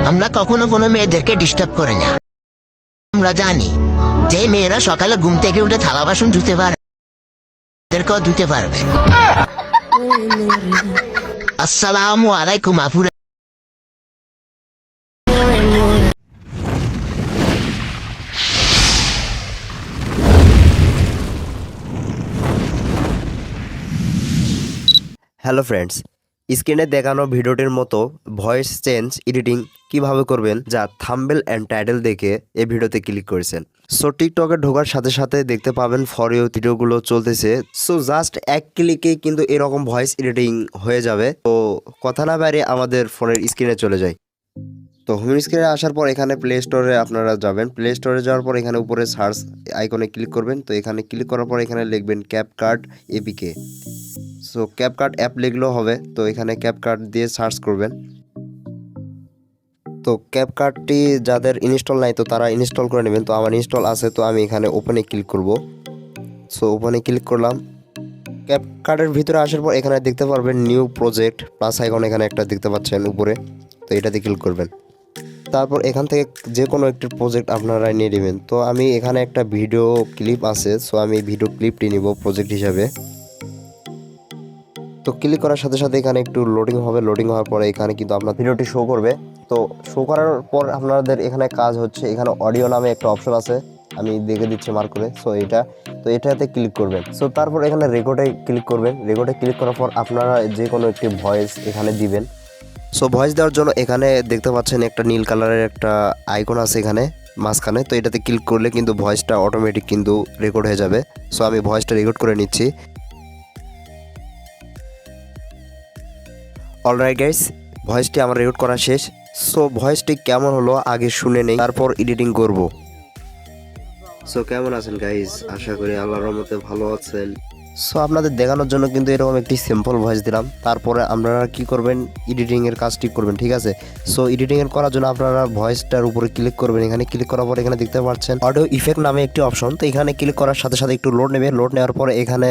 আমরা কখনো কোনো মেয়েদেরকে ডিস্টার্ব করি না। আমরা জানি যে মেয়েরা সকালে ঘুম থেকে উঠে থালা বাসন ধুতে পারে, এদেরকেও ধুতে পারবে। আসসালামু আলাইকুম আপুরা। হ্যালো ফ্রেন্ডস, স্ক্রিনে দেখানো ভিডিওটির মতো ভয়েস চেঞ্জ এডিটিং কিভাবে করবেন যা থাম্বনেল অ্যান্ড টাইটেল দেখে এই ভিডিওতে ক্লিক করেছেন। সো টিকটকে ঢোকার সাথে সাথে দেখতে পাবেন ফর ইউ ভিডিওগুলো চলতেছে। সো জাস্ট এক ক্লিকে কিন্তু এরকম ভয়েস এডিটিং হয়ে যাবে। তো কথা না বাইরে আমাদের ফোনের স্ক্রিনে চলে যায়। তো হোম স্ক্রিনে আসার পর এখানে প্লে স্টোরে আপনারা যাবেন। প্লে স্টোরে যাওয়ার পর এখানে উপরে সার্চ আইকনে ক্লিক করবেন। তো এখানে ক্লিক করার পর এখানে লিখবেন CapCut APK. So CapCut app লিখলেও হবে। তো এখানে ক্যাপকাট দিয়ে সার্চ করবেন। তো ক্যাপকাটটি যাদের ইনস্টল নাই তো তারা ইনস্টল করে নেবেন। তো আমার ইনস্টল আছে, তো আমি এখানে ওপেনে ক্লিক করব। সো ওপেনে ক্লিক করলাম। ক্যাপকাটের ভিতরে আসার পর এখানে দেখতে পারবেন নিউ প্রজেক্ট প্লাস আইকন এখানে একটা দেখতে পাচ্ছেন উপরে। তো এটাতে ক্লিক করবেন। তারপর এখান থেকে যে কোনো একটি প্রজেক্ট আপনারা নিয়ে নেবেন। তো আমি এখানে একটা ভিডিও ক্লিপ আছে, সো আমি ভিডিও ক্লিপটি নিব প্রজেক্ট হিসাবে। তো ক্লিক করার সাথে সাথে এখানে একটু লোডিং হবে। লোডিং হওয়ার পরে এখানে কিন্তু আপনার ভিডিওটি শো করবে। তো শো করার পর আপনাদের এখানে কাজ হচ্ছে, এখানে অডিও নামে একটা অপশন আছে, আমি দেখে দিচ্ছি মার্ক করে। সো এটাতে ক্লিক করবেন। সো তারপর এখানে রেকর্ডে ক্লিক করবেন। রেকর্ডে ক্লিক করার পর আপনারা যে কোনো একটি ভয়েস এখানে দিবেন। সো ভয়েস দেওয়ার জন্য এখানে দেখতে পাচ্ছেন একটা নীল কালারের একটা আইকন আছে এখানে মাঝখানে। তো এটাতে ক্লিক করলে কিন্তু ভয়েসটা অটোমেটিক কিন্তু রেকর্ড হয়ে যাবে। সো আমি ভয়েসটা রেকর্ড করে নিচ্ছি। অলরাইট গাইস, ভয়েসটি আমার রেকর্ড করা শেষ। সো ভয়েসটি কেমন হলো আগে শুনে নেই, তারপর এডিটিং করব। সো কেমন আছেন গাইস? আশা করি আল্লাহর রহমতে ভালো আছেন। সো আপনাদের দেখানোর জন্য কিন্তু এরকম একটি সিম্পল ভয়েস দিলাম। তারপরে আপনারা কি করবেন, এডিটিং এর কাজটি করবেন, ঠিক আছে? সো এডিটিং এর করার জন্য আপনারা ভয়েসটার উপরে ক্লিক করবেন। এখানে ক্লিক করার পর এখানে দেখতে পাচ্ছেন অডিও ইফেক্ট নামে একটি অপশন। তো এখানে ক্লিক করার সাথে সাথে একটু লোড নেবে। লোড নেওয়ার পরে এখানে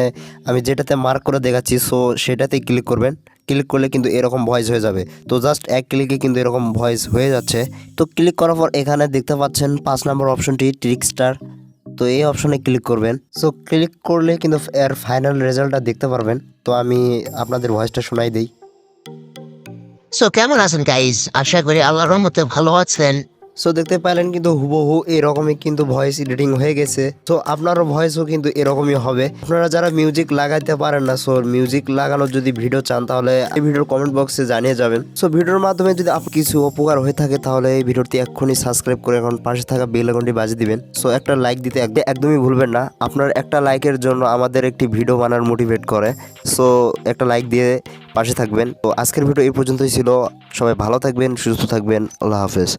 আমি যেটাতে মার্ক করে দেখাচ্ছি, সো সেটাতে ক্লিক করবেন। ক্লিক করলে কিন্তু এরকম ভয়েস হয়ে যাবে। তো জাস্ট এক ক্লিকে কিন্তু এরকম ভয়েস হয়ে যাচ্ছে। তো ক্লিক করার পর এখানে দেখতে পাচ্ছেন 5 নম্বর অপশনটি ট্রিকস্টার। তো এই অপশনে ক্লিক করবেন। সো ক্লিক করলে কিন্তু এর ফাইনাল রেজাল্টটা দেখতে পারবেন। তো আমি আপনাদের ভয়েসটা শোনাই দিই। সো কেমন আছেন গাইজ? আশা করি আল্লাহর রহমতে ভালো আছেন। সো দেখতে পাইলেন কিন্তু হুবহু এরকমই কিন্তু ভয়েস এডিটিং হয়ে গেছে। তো আপনারও ভয়েসও কিন্তু এরকমই হবে। আপনারা যারা মিউজিক লাগাইতে পারেন না, সো মিউজিক লাগানোর যদি ভিডিও চান তাহলে এই ভিডিওর কমেন্ট বক্সে জানিয়ে যাবেন। সো ভিডিওর মাধ্যমে যদি আপনার কিছু উপকার হয়ে থাকে তাহলে এই ভিডিওটি এক্ষুনি সাবস্ক্রাইব করে এখন পাশে থাকা বেল আইকনটি বাজিয়ে দিবেন। সো একটা লাইক দিতে একদমই ভুলবেন না। আপনার একটা লাইকের জন্য আমাদের একটি ভিডিও বানানোর মোটিভেট করে। সো একটা লাইক দিয়ে পাশে থাকবেন। তো আজকের ভিডিও এই পর্যন্তই ছিল। সবাই ভালো থাকবেন, সুস্থ থাকবেন। আল্লাহ হাফেজ।